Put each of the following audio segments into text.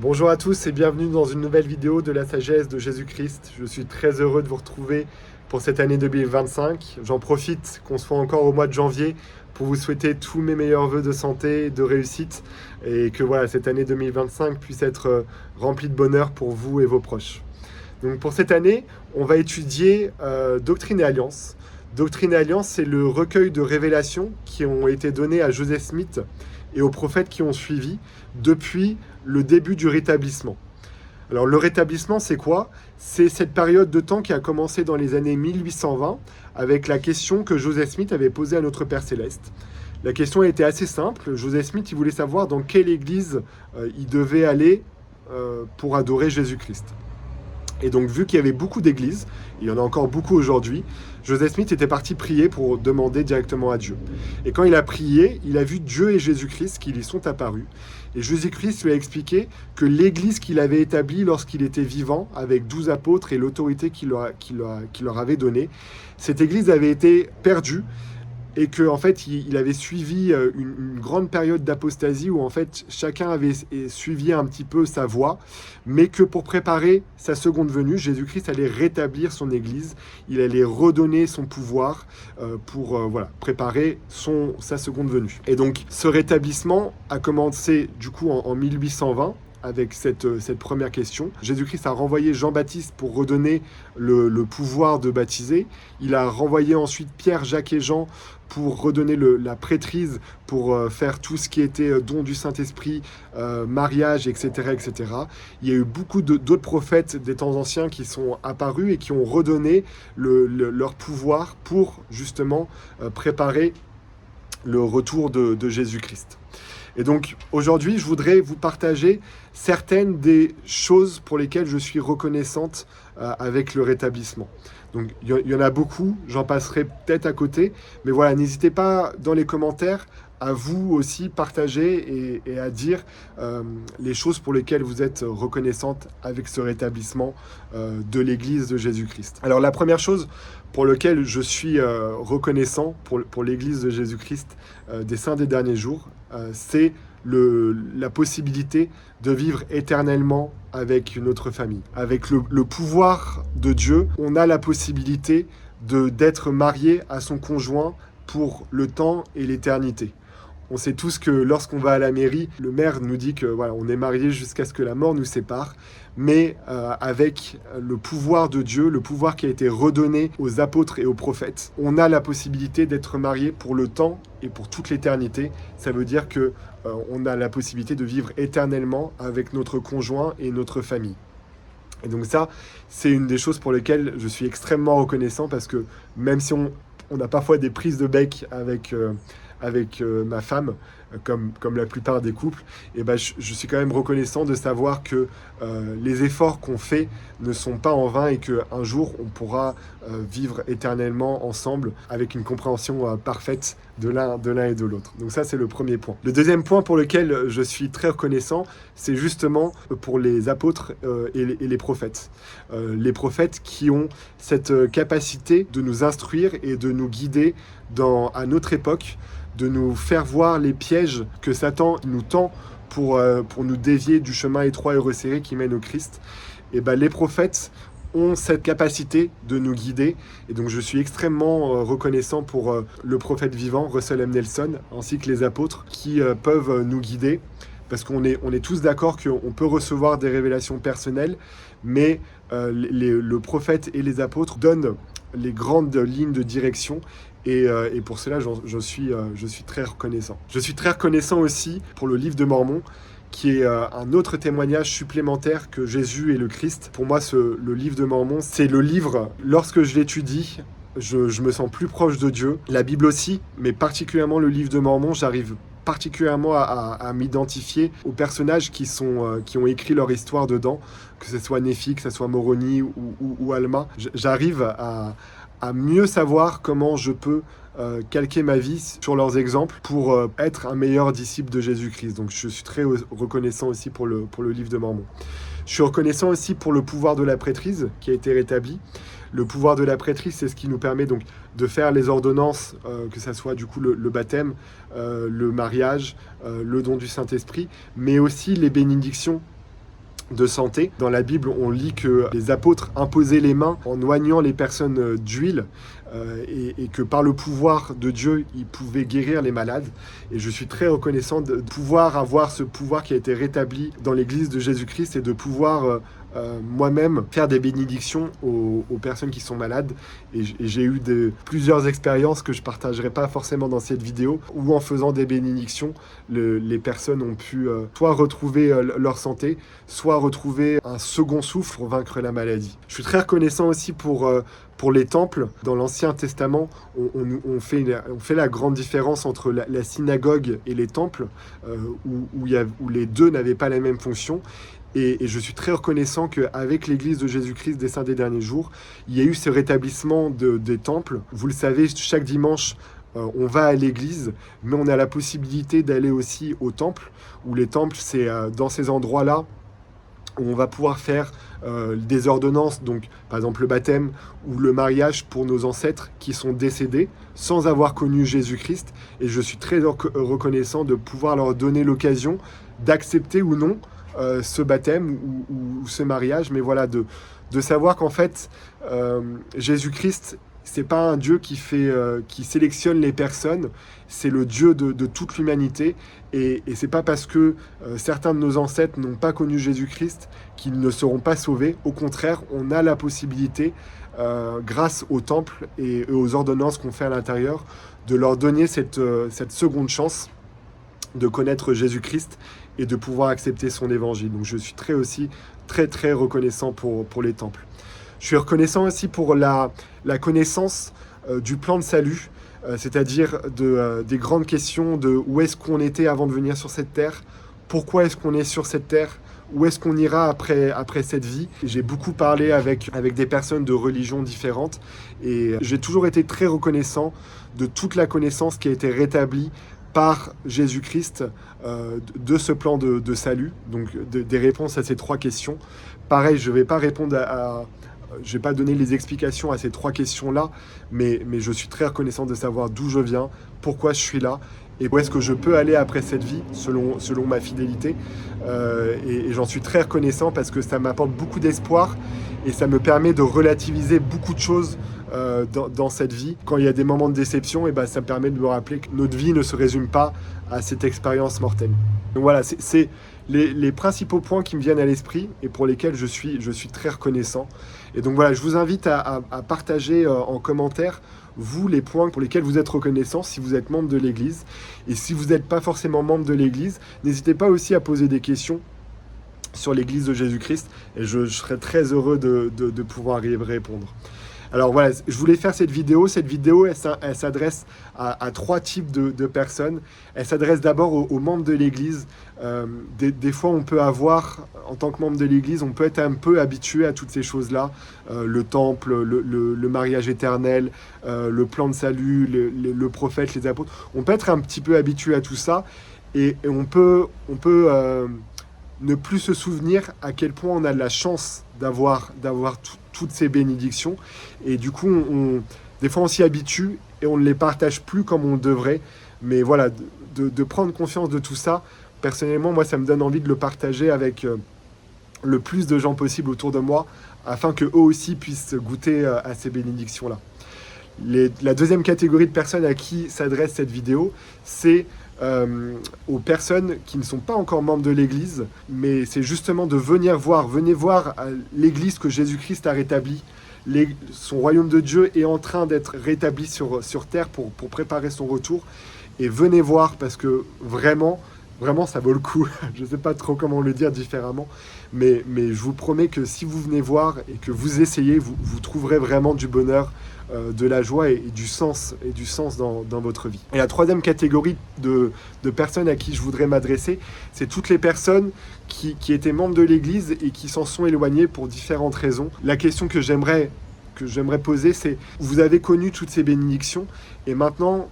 Bonjour à tous et bienvenue dans une nouvelle vidéo de la sagesse de Jésus-Christ. Je suis très heureux de vous retrouver pour cette année 2025. J'en profite qu'on soit encore au mois de janvier pour vous souhaiter tous mes meilleurs vœux de santé, de réussite et que voilà, cette année 2025 puisse être remplie de bonheur pour vous et vos proches. Donc pour cette année, on va étudier Doctrine et Alliance. Doctrine et Alliance, c'est le recueil de révélations qui ont été données à Joseph Smith et aux prophètes qui ont suivi depuis le début du rétablissement. Alors le rétablissement, c'est quoi? C'est cette période de temps qui a commencé dans les années 1820 avec la question que Joseph Smith avait posée à notre Père Céleste. La question était assez simple. Joseph Smith, il voulait savoir dans quelle église il devait aller pour adorer Jésus-Christ. Et donc, vu qu'il y avait beaucoup d'églises, il y en a encore beaucoup aujourd'hui, Joseph Smith était parti prier pour demander directement à Dieu. Et quand il a prié, il a vu Dieu et Jésus-Christ qui lui sont apparus. Et Jésus-Christ lui a expliqué que l'église qu'il avait établie lorsqu'il était vivant, avec 12 apôtres et l'autorité qu'il leur avait donnée, cette église avait été perdue. Et qu'en fait, il avait suivi une grande période d'apostasie où en fait, chacun avait suivi un petit peu sa voie, mais que pour préparer sa seconde venue, Jésus-Christ allait rétablir son Église, il allait redonner son pouvoir pour préparer sa seconde venue. Et donc, ce rétablissement a commencé du coup en 1820, avec cette première question. Jésus-Christ a renvoyé Jean-Baptiste pour redonner le pouvoir de baptiser. Il a renvoyé ensuite Pierre, Jacques et Jean pour redonner la prêtrise, pour faire tout ce qui était don du Saint-Esprit, mariage, etc., etc. Il y a eu beaucoup d'autres prophètes des temps anciens qui sont apparus et qui ont redonné leur pouvoir pour justement préparer le retour de Jésus-Christ. Et donc aujourd'hui, je voudrais vous partager certaines des choses pour lesquelles je suis reconnaissante avec le rétablissement. Donc il y en a beaucoup, j'en passerai peut-être à côté, mais voilà, n'hésitez pas dans les commentaires à vous aussi partager et à dire les choses pour lesquelles vous êtes reconnaissante avec ce rétablissement de l'Église de Jésus-Christ. Alors la première chose pour laquelle je suis reconnaissant pour l'Église de Jésus-Christ des saints des derniers jours, c'est la possibilité de vivre éternellement avec notre famille. Avec le pouvoir de Dieu, on a la possibilité d'être marié à son conjoint pour le temps et l'éternité. On sait tous que lorsqu'on va à la mairie, le maire nous dit que voilà, on est marié jusqu'à ce que la mort nous sépare, mais avec le pouvoir de Dieu, le pouvoir qui a été redonné aux apôtres et aux prophètes, on a la possibilité d'être marié pour le temps et pour toute l'éternité. Ça veut dire que on a la possibilité de vivre éternellement avec notre conjoint et notre famille. Et donc ça, c'est une des choses pour lesquelles je suis extrêmement reconnaissant, parce que même si on a parfois des prises de bec avec ma femme, comme la plupart des couples, et ben je suis quand même reconnaissant de savoir que les efforts qu'on fait ne sont pas en vain et qu'un jour on pourra vivre éternellement ensemble avec une compréhension parfaite de l'un et de l'autre. Donc ça, c'est le premier point. Le deuxième point pour lequel je suis très reconnaissant, c'est justement pour les apôtres et les prophètes. Les prophètes qui ont cette capacité de nous instruire et de nous guider à notre époque, de nous faire voir les pièges que Satan nous tend pour nous dévier du chemin étroit et resserré qui mène au Christ. Et ben, les prophètes ont cette capacité de nous guider. Et donc je suis extrêmement reconnaissant pour le prophète vivant, Russell M. Nelson, ainsi que les apôtres qui peuvent nous guider. Parce qu'on est tous d'accord qu'on peut recevoir des révélations personnelles, mais le prophète et les apôtres donnent les grandes lignes de direction. Et pour cela, je suis très reconnaissant. Je suis très reconnaissant aussi pour le livre de Mormon, qui est un autre témoignage supplémentaire que Jésus est le Christ. Pour moi, le livre de Mormon, c'est le livre, lorsque je l'étudie, je me sens plus proche de Dieu. La Bible aussi, mais particulièrement le livre de Mormon, j'arrive particulièrement à m'identifier aux personnages qui ont écrit leur histoire dedans, que ce soit Néphi, que ce soit Moroni ou Alma. J'arrive à mieux savoir comment je peux calquer ma vie sur leurs exemples pour être un meilleur disciple de Jésus-Christ. Donc je suis très reconnaissant aussi pour le livre de Mormon. Je suis reconnaissant aussi pour le pouvoir de la prêtrise qui a été rétabli. Le pouvoir de la prêtrise, c'est ce qui nous permet donc de faire les ordonnances, que ça soit du coup le baptême, le mariage, le don du Saint-Esprit, mais aussi les bénédictions de santé. Dans la Bible, on lit que les apôtres imposaient les mains en oignant les personnes d'huile et que par le pouvoir de Dieu, ils pouvaient guérir les malades. Et je suis très reconnaissant de pouvoir avoir ce pouvoir qui a été rétabli dans l'Église de Jésus-Christ et de pouvoir moi-même faire des bénédictions aux personnes qui sont malades. Et j'ai eu plusieurs expériences que je ne partagerai pas forcément dans cette vidéo, où en faisant des bénédictions, les personnes ont pu soit retrouver leur santé, soit retrouver un second souffle pour vaincre la maladie. Je suis très reconnaissant aussi pour les temples. Dans l'Ancien Testament, on fait la grande différence entre la synagogue et les temples, où les deux n'avaient pas la même fonction. Et je suis très reconnaissant qu'avec l'Église de Jésus-Christ des Saints des Derniers Jours, il y a eu ce rétablissement des temples. Vous le savez, chaque dimanche, on va à l'église, mais on a la possibilité d'aller aussi au temple, où les temples, c'est dans ces endroits-là où on va pouvoir faire des ordonnances, donc par exemple le baptême ou le mariage pour nos ancêtres qui sont décédés sans avoir connu Jésus-Christ. Et je suis très reconnaissant de pouvoir leur donner l'occasion d'accepter ou non ce baptême ou ce mariage, mais voilà, de savoir qu'en fait, Jésus-Christ, c'est pas un Dieu qui sélectionne les personnes, c'est le Dieu de toute l'humanité, et c'est pas parce que certains de nos ancêtres n'ont pas connu Jésus-Christ qu'ils ne seront pas sauvés. Au contraire, on a la possibilité, grâce au temple et aux ordonnances qu'on fait à l'intérieur, de leur donner cette seconde chance de connaître Jésus-Christ et de pouvoir accepter son évangile. Donc je suis très reconnaissant pour les temples. Je suis reconnaissant aussi pour la connaissance du plan de salut, c'est-à-dire des grandes questions de où est-ce qu'on était avant de venir sur cette terre, pourquoi est-ce qu'on est sur cette terre, où est-ce qu'on ira après cette vie. J'ai beaucoup parlé avec des personnes de religions différentes et j'ai toujours été très reconnaissant de toute la connaissance qui a été rétablie par Jésus-Christ de ce plan de salut, donc des réponses à ces trois questions. Pareil, je ne vais pas répondre je ne vais pas donner les explications à ces trois questions-là, mais je suis très reconnaissant de savoir d'où je viens, pourquoi je suis là, et où est-ce que je peux aller après cette vie, selon ma fidélité. Et j'en suis très reconnaissant parce que ça m'apporte beaucoup d'espoir et ça me permet de relativiser beaucoup de choses dans cette vie. Quand il y a des moments de déception, et ça me permet de me rappeler que notre vie ne se résume pas à cette expérience mortelle. Donc voilà, c'est les principaux points qui me viennent à l'esprit et pour lesquels je suis très reconnaissant. Et donc voilà, je vous invite à partager en commentaire, vous, les points pour lesquels vous êtes reconnaissant si vous êtes membre de l'Église. Et si vous n'êtes pas forcément membre de l'Église, n'hésitez pas aussi à poser des questions sur l'Église de Jésus-Christ et je serai très heureux de pouvoir y répondre. Alors voilà, je voulais faire cette vidéo. Cette vidéo, elle s'adresse à trois types de personnes. Elle s'adresse d'abord aux membres de l'Église. Des fois, on peut avoir, en tant que membre de l'Église, on peut être un peu habitué à toutes ces choses-là. Le temple, le mariage éternel, le plan de salut, le prophète, les apôtres. On peut être un petit peu habitué à tout ça. Et on peut ne plus se souvenir à quel point on a de la chance d'avoir toutes ces bénédictions. Et du coup, des fois, on s'y habitue et on ne les partage plus comme on devrait. Mais voilà, de prendre conscience de tout ça, personnellement, moi, ça me donne envie de le partager avec le plus de gens possible autour de moi, afin qu'eux aussi puissent goûter à ces bénédictions-là. La deuxième catégorie de personnes à qui s'adresse cette vidéo, c'est aux personnes qui ne sont pas encore membres de l'Église, mais c'est justement de venez voir l'Église que Jésus-Christ a rétablie. Son royaume de Dieu est en train d'être rétabli sur terre pour préparer son retour. Et venez voir parce que vraiment, ça vaut le coup. Je ne sais pas trop comment le dire différemment, mais je vous promets que si vous venez voir et que vous essayez, vous trouverez vraiment du bonheur, de la joie et du sens dans votre vie. Et la troisième catégorie de personnes à qui je voudrais m'adresser, c'est toutes les personnes qui étaient membres de l'Église et qui s'en sont éloignées pour différentes raisons. La question que j'aimerais poser, c'est: vous avez connu toutes ces bénédictions et maintenant,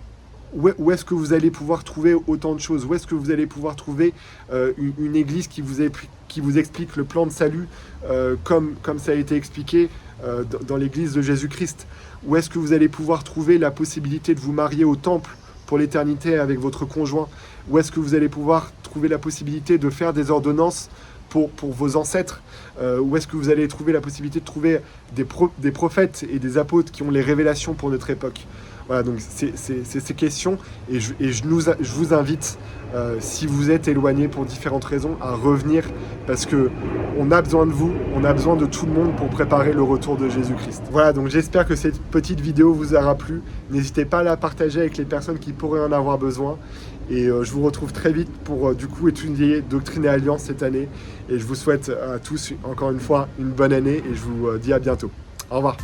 où est-ce que vous allez pouvoir trouver autant de choses? Où est-ce que vous allez pouvoir trouver une église qui vous explique le plan de salut comme ça a été expliqué dans l'église de Jésus-Christ? Où est-ce que vous allez pouvoir trouver la possibilité de vous marier au temple pour l'éternité avec votre conjoint? Où est-ce que vous allez pouvoir trouver la possibilité de faire des ordonnances pour vos ancêtres? Où est-ce que vous allez trouver la possibilité de trouver des prophètes et des apôtres qui ont les révélations pour notre époque? Voilà, donc c'est ces questions, et je vous invite, si vous êtes éloigné pour différentes raisons, à revenir, parce que on a besoin de vous, on a besoin de tout le monde pour préparer le retour de Jésus-Christ. Voilà, donc j'espère que cette petite vidéo vous aura plu. N'hésitez pas à la partager avec les personnes qui pourraient en avoir besoin. Et je vous retrouve très vite pour du coup étudier Doctrine et Alliance cette année. Et je vous souhaite à tous, encore une fois, une bonne année, et je vous dis à bientôt. Au revoir.